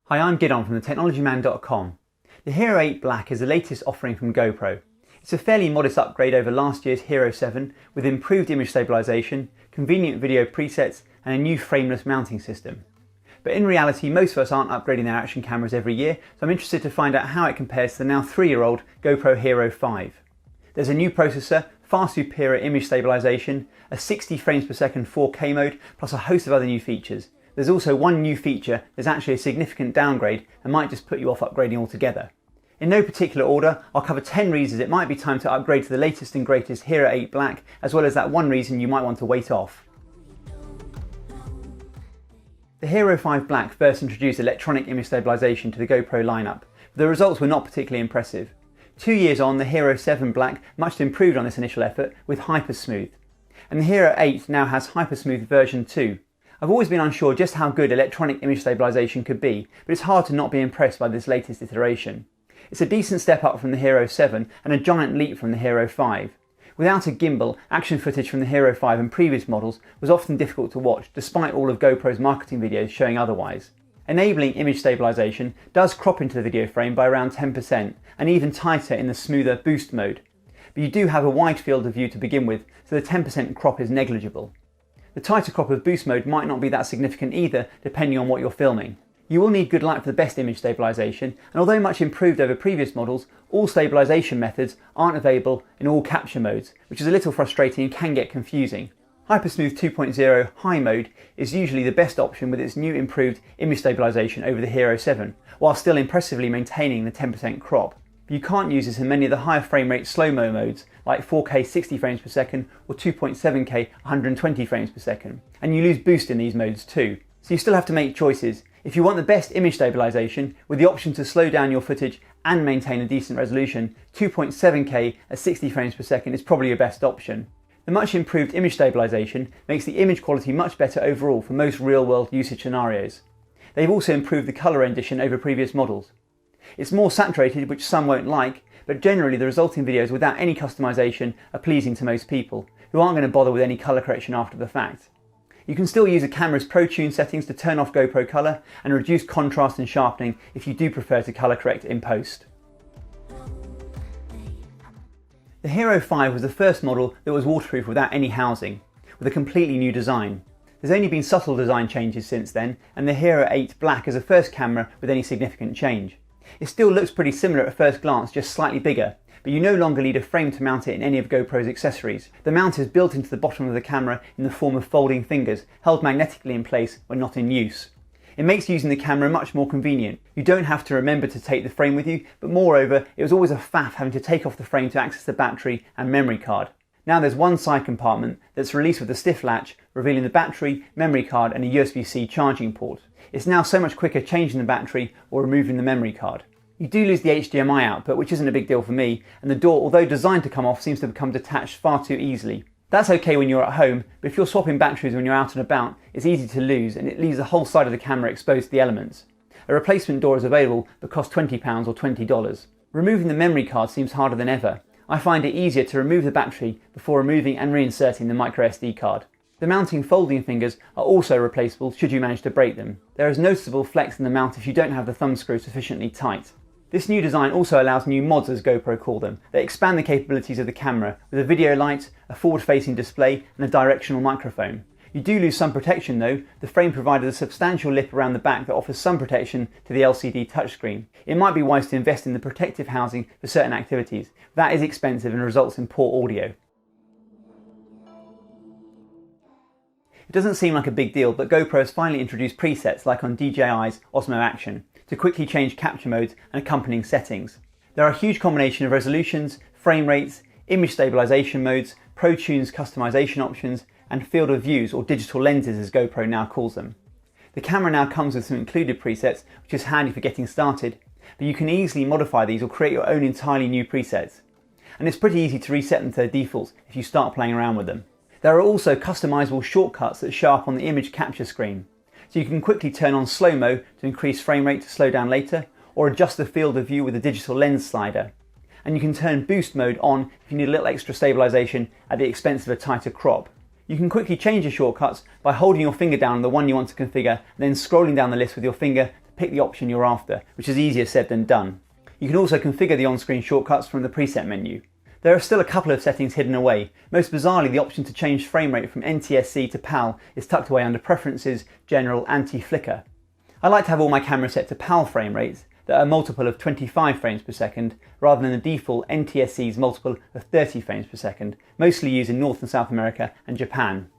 Hi, I'm Gidon from thetechnologyman.com. The Hero 8 Black is the latest offering from GoPro. It's a fairly modest upgrade over last year's Hero 7 with improved image stabilisation, convenient video presets and a new frameless mounting system. But in reality, most of us aren't upgrading their action cameras every year, so I'm interested to find out how it compares to the now 3-year-old GoPro Hero 5. There's a new processor, far superior image stabilisation, a 60 frames per second 4K mode, plus a host of other new features. There's also one new feature that's actually a significant downgrade and might just put you off upgrading altogether. In no particular order, I'll cover 10 reasons it might be time to upgrade to the latest and greatest Hero 8 Black, as well as that one reason you might want to wait off. The Hero 5 Black first introduced electronic image stabilisation to the GoPro lineup, but the results were not particularly impressive. 2 years on, the Hero 7 Black much improved on this initial effort with HyperSmooth. And the Hero 8 now has HyperSmooth version 2. I've always been unsure just how good electronic image stabilisation could be, but it's hard to not be impressed by this latest iteration. It's a decent step up from the Hero 7 and a giant leap from the Hero 5. Without a gimbal, action footage from the Hero 5 and previous models was often difficult to watch, despite all of GoPro's marketing videos showing otherwise. Enabling image stabilisation does crop into the video frame by around 10%, and even tighter in the smoother boost mode. But you do have a wide field of view to begin with, so the 10% crop is negligible. The tighter crop of boost mode might not be that significant either, depending on what you're filming. You will need good light for the best image stabilisation, and although much improved over previous models, all stabilisation methods aren't available in all capture modes, which is a little frustrating and can get confusing. HyperSmooth 2.0 High mode is usually the best option with its new improved image stabilisation over the Hero 7, while still impressively maintaining the 10% crop. But you can't use this in many of the higher frame rate slo-mo modes like 4K 60 frames per second or 2.7K 120 frames per second, and you lose boost in these modes too. So you still have to make choices. If you want the best image stabilisation with the option to slow down your footage and maintain a decent resolution, 2.7K at 60 frames per second is probably your best option. The much improved image stabilisation makes the image quality much better overall for most real-world usage scenarios. They've also improved the colour rendition over previous models. It's more saturated, which some won't like, but generally the resulting videos without any customisation are pleasing to most people, who aren't going to bother with any colour correction after the fact. You can still use a camera's Pro Tune settings to turn off GoPro colour and reduce contrast and sharpening if you do prefer to colour correct in post. The Hero 5 was the first model that was waterproof without any housing, with a completely new design. There's only been subtle design changes since then, and the Hero 8 Black is the first camera with any significant change. It still looks pretty similar at first glance, just slightly bigger, but you no longer need a frame to mount it in any of GoPro's accessories. The mount is built into the bottom of the camera in the form of folding fingers, held magnetically in place when not in use. It makes using the camera much more convenient. You don't have to remember to take the frame with you, but moreover, it was always a faff having to take off the frame to access the battery and memory card. Now there's one side compartment that's released with a stiff latch, revealing the battery, memory card and a USB-C charging port. It's now so much quicker changing the battery or removing the memory card. You do lose the HDMI output, which isn't a big deal for me, and the door, although designed to come off, seems to become detached far too easily. That's okay when you're at home, but if you're swapping batteries when you're out and about, it's easy to lose and it leaves the whole side of the camera exposed to the elements. A replacement door is available but costs £20 or $20. Removing the memory card seems harder than ever. I find it easier to remove the battery before removing and reinserting the microSD card. The mounting folding fingers are also replaceable should you manage to break them. There is noticeable flex in the mount if you don't have the thumb screw sufficiently tight. This new design also allows new mods, as GoPro call them, that expand the capabilities of the camera with a video light, a forward-facing display and a directional microphone. You do lose some protection though. The frame provided a substantial lip around the back that offers some protection to the LCD touchscreen. It might be wise to invest in the protective housing for certain activities. That is expensive and results in poor audio. It doesn't seem like a big deal, but GoPro has finally introduced presets like on DJI's Osmo Action to quickly change capture modes and accompanying settings. There are a huge combination of resolutions, frame rates, image stabilisation modes, Pro Tune's customization options, and field of views or digital lenses as GoPro now calls them. The camera now comes with some included presets, which is handy for getting started, but you can easily modify these or create your own entirely new presets. And it's pretty easy to reset them to their defaults if you start playing around with them. There are also customizable shortcuts that show up on the image capture screen. So you can quickly turn on slow-mo to increase frame rate to slow down later, or adjust the field of view with a digital lens slider. And you can turn boost mode on if you need a little extra stabilisation at the expense of a tighter crop. You can quickly change your shortcuts by holding your finger down on the one you want to configure, and then scrolling down the list with your finger to pick the option you're after, which is easier said than done. You can also configure the on-screen shortcuts from the preset menu. There are still a couple of settings hidden away. Most bizarrely, the option to change frame rate from NTSC to PAL is tucked away under Preferences, General, Anti-Flicker. I like to have all my cameras set to PAL frame rates that are a multiple of 25 frames per second, rather than the default NTSC's multiple of 30 frames per second, mostly used in North and South America and Japan.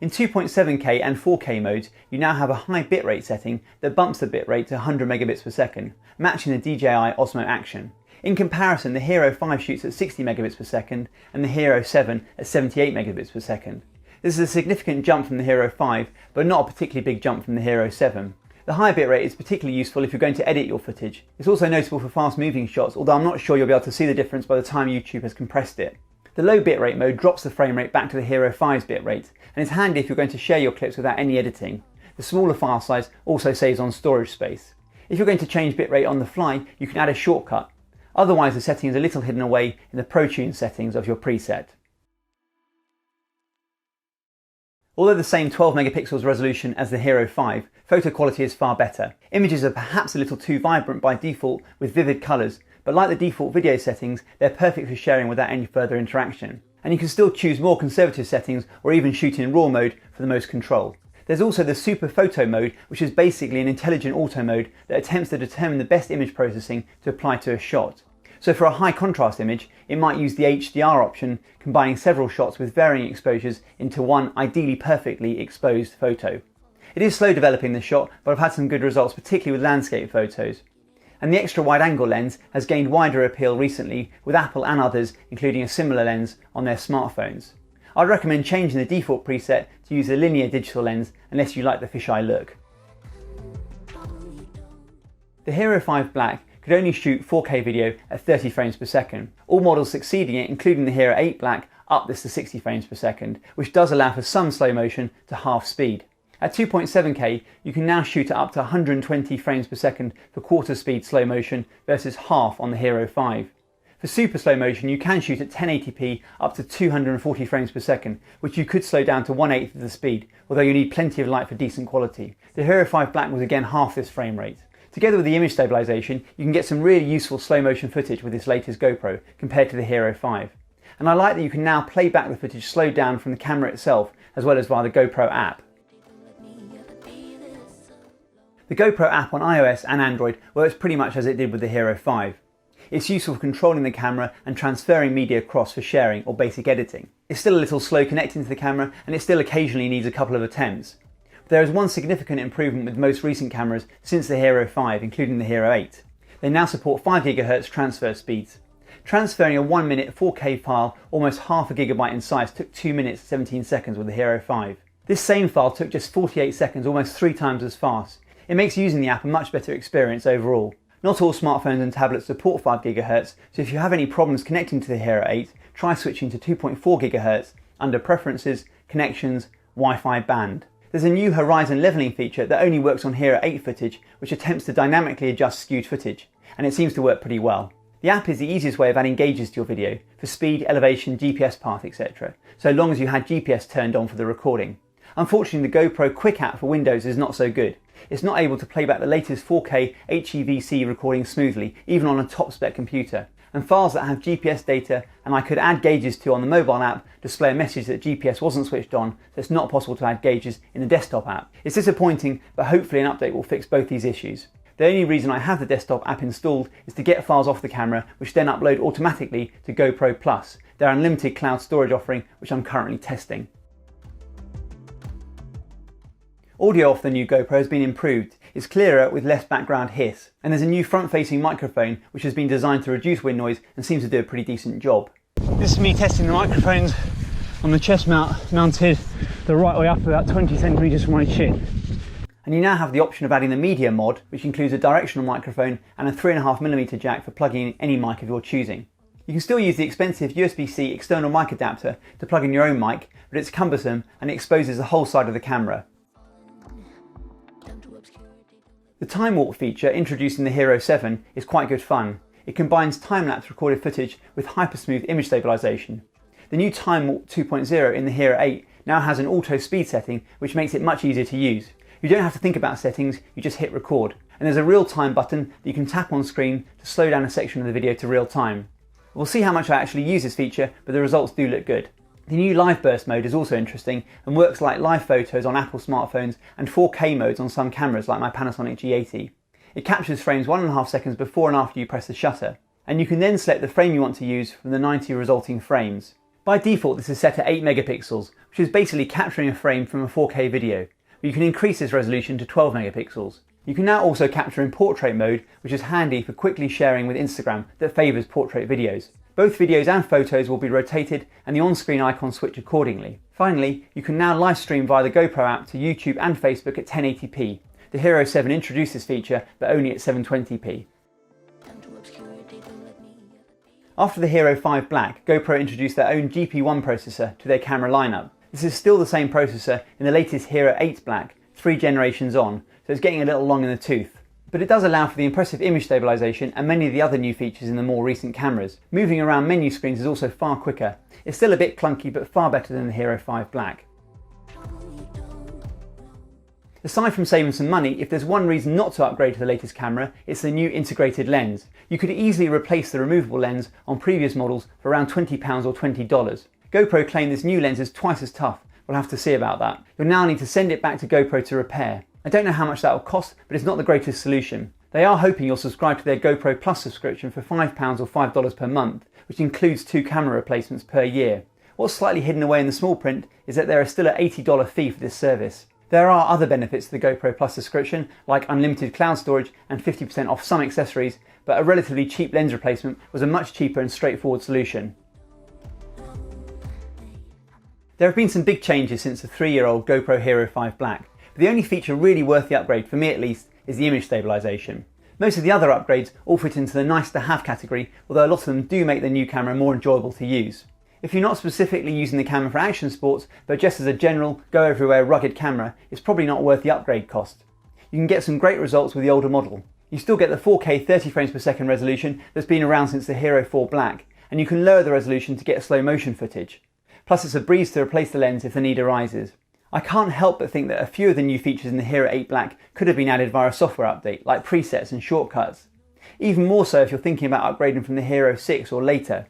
In 2.7K and 4K modes, you now have a high bitrate setting that bumps the bitrate to 100 megabits per second, matching the DJI Osmo Action. In comparison, the Hero 5 shoots at 60 megabits per second and the Hero 7 at 78 megabits per second. This is a significant jump from the Hero 5, but not a particularly big jump from the Hero 7. The high bitrate is particularly useful if you're going to edit your footage. It's also notable for fast moving shots, although I'm not sure you'll be able to see the difference by the time YouTube has compressed it. The low bitrate mode drops the frame rate back to the Hero 5's bitrate, and is handy if you're going to share your clips without any editing. The smaller file size also saves on storage space. If you're going to change bitrate on the fly, you can add a shortcut. Otherwise, the setting is a little hidden away in the ProTune settings of your preset. Although the same 12 megapixels resolution as the Hero 5, photo quality is far better. Images are perhaps a little too vibrant by default with vivid colours, but like the default video settings, they're perfect for sharing without any further interaction. And you can still choose more conservative settings or even shoot in RAW mode for the most control. There's also the SuperPhoto mode, which is basically an intelligent auto mode that attempts to determine the best image processing to apply to a shot. So for a high contrast image, it might use the HDR option, combining several shots with varying exposures into one ideally perfectly exposed photo. It is slow developing the shot, but I've had some good results, particularly with landscape photos. And the extra wide angle lens has gained wider appeal recently, with Apple and others including a similar lens on their smartphones. I'd recommend changing the default preset to use a linear digital lens unless you like the fisheye look. The Hero 5 Black could only shoot 4K video at 30 frames per second. All models succeeding it, including the Hero 8 Black, up this to 60 frames per second, which does allow for some slow motion to half speed. At 2.7K, you can now shoot at up to 120 frames per second for quarter speed slow motion versus half on the Hero 5. For super slow motion, you can shoot at 1080p up to 240 frames per second, which you could slow down to 1/8 of the speed, although you need plenty of light for decent quality. The Hero 5 Black was again half this frame rate. Together with the image stabilisation, you can get some really useful slow motion footage with this latest GoPro compared to the Hero 5. And I like that you can now play back the footage slowed down from the camera itself, as well as via the GoPro app. The GoPro app on iOS and Android works pretty much as it did with the Hero 5. It's useful for controlling the camera and transferring media across for sharing or basic editing. It's still a little slow connecting to the camera, and it still occasionally needs a couple of attempts. But there is one significant improvement with most recent cameras since the Hero 5, including the Hero 8. They now support 5 GHz transfer speeds. Transferring a 1 minute 4K file almost half a gigabyte in size took 2 minutes 17 seconds with the Hero 5. This same file took just 48 seconds, almost 3 times as fast. It makes using the app a much better experience overall. Not all smartphones and tablets support 5 GHz, so if you have any problems connecting to the Hero 8, try switching to 2.4 GHz under Preferences, Connections, Wi-Fi Band. There's a new horizon leveling feature that only works on Hero 8 footage, which attempts to dynamically adjust skewed footage, and it seems to work pretty well. The app is the easiest way of adding gauges to your video, for speed, elevation, GPS path, etc., so long as you had GPS turned on for the recording. Unfortunately, the GoPro Quick app for Windows is not so good. It's not able to play back the latest 4K HEVC recording smoothly, even on a top-spec computer. And files that have GPS data and I could add gauges to on the mobile app display a message that GPS wasn't switched on, so it's not possible to add gauges in the desktop app. It's disappointing, but hopefully an update will fix both these issues. The only reason I have the desktop app installed is to get files off the camera, which then upload automatically to GoPro Plus, their unlimited cloud storage offering, which I'm currently testing. Audio off the new GoPro has been improved. It's clearer with less background hiss, and there's a new front-facing microphone which has been designed to reduce wind noise and seems to do a pretty decent job. This is me testing the microphones on the chest mount, mounted the right way up about 20 centimeters from my chin. And you now have the option of adding the media mod, which includes a directional microphone and a 3.5mm jack for plugging in any mic of your choosing. You can still use the expensive USB-C external mic adapter to plug in your own mic, but it's cumbersome and it exposes the whole side of the camera. The Timewarp feature introduced in the Hero 7 is quite good fun. It combines time-lapse recorded footage with HyperSmooth image stabilisation. The new Timewarp 2.0 in the Hero 8 now has an auto speed setting, which makes it much easier to use. You don't have to think about settings, you just hit record. And there's a real time button that you can tap on screen to slow down a section of the video to real time. We'll see how much I actually use this feature, but the results do look good. The new LiveBurst mode is also interesting and works like live photos on Apple smartphones and 4K modes on some cameras like my Panasonic G80. It captures frames 1.5 seconds before and after you press the shutter, and you can then select the frame you want to use from the 90 resulting frames. By default this is set at 8 megapixels, which is basically capturing a frame from a 4K video, but you can increase this resolution to 12 megapixels. You can now also capture in portrait mode, which is handy for quickly sharing with Instagram that favours portrait videos. Both videos and photos will be rotated and the on-screen icons switch accordingly. Finally, you can now live stream via the GoPro app to YouTube and Facebook at 1080p. The Hero 7 introduced this feature, but only at 720p. After the Hero 5 Black, GoPro introduced their own GP1 processor to their camera lineup. This is still the same processor in the latest Hero 8 Black, 3 generations on, so it's getting a little long in the tooth. But it does allow for the impressive image stabilisation and many of the other new features in the more recent cameras. Moving around menu screens is also far quicker. It's still a bit clunky, but far better than the Hero 5 Black. Aside from saving some money, if there's one reason not to upgrade to the latest camera, it's the new integrated lens. You could easily replace the removable lens on previous models for around £20 or $20. GoPro claim this new lens is twice as tough. We'll have to see about that. You'll now need to send it back to GoPro to repair. I don't know how much that will cost, but it's not the greatest solution. They are hoping you'll subscribe to their GoPro Plus subscription for £5 or $5 per month, which includes 2 camera replacements per year. What's slightly hidden away in the small print is that there is still an $80 fee for this service. There are other benefits to the GoPro Plus subscription, like unlimited cloud storage and 50% off some accessories, but a relatively cheap lens replacement was a much cheaper and straightforward solution. There have been some big changes since the 3-year-old GoPro Hero 5 Black, but the only feature really worth the upgrade, for me at least, is the image stabilisation. Most of the other upgrades all fit into the nice to have category, although a lot of them do make the new camera more enjoyable to use. If you're not specifically using the camera for action sports, but just as a general, go everywhere rugged camera, it's probably not worth the upgrade cost. You can get some great results with the older model. You still get the 4K 30 frames per second resolution that's been around since the Hero 4 Black, and you can lower the resolution to get slow motion footage. Plus it's a breeze to replace the lens if the need arises. I can't help but think that a few of the new features in the Hero 8 Black could have been added via a software update, like presets and shortcuts. Even more so if you're thinking about upgrading from the Hero 6 or later.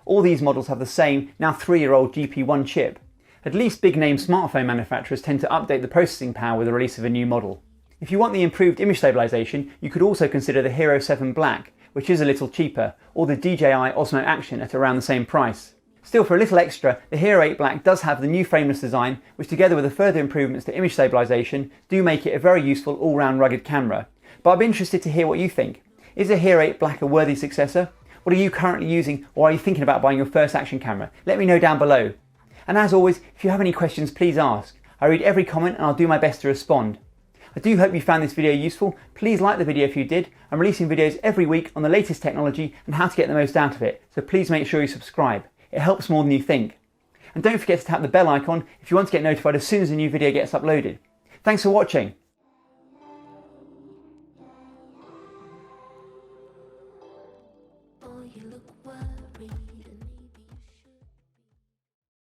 All these models have the same, now 3-year-old GP1 chip. At least big name smartphone manufacturers tend to update the processing power with the release of a new model. If you want the improved image stabilisation, you could also consider the Hero 7 Black, which is a little cheaper, or the DJI Osmo Action at around the same price. Still, for a little extra, the Hero 8 Black does have the new frameless design, which together with the further improvements to image stabilisation do make it a very useful all-round rugged camera. But I'd be interested to hear what you think. Is the Hero 8 Black a worthy successor? What are you currently using, or are you thinking about buying your first action camera? Let me know down below. And as always, if you have any questions, please ask. I read every comment and I'll do my best to respond. I do hope you found this video useful. Please like the video if you did. I'm releasing videos every week on the latest technology and how to get the most out of it, so please make sure you subscribe. It helps more than you think. And don't forget to tap the bell icon if you want to get notified as soon as a new video gets uploaded. Thanks for watching.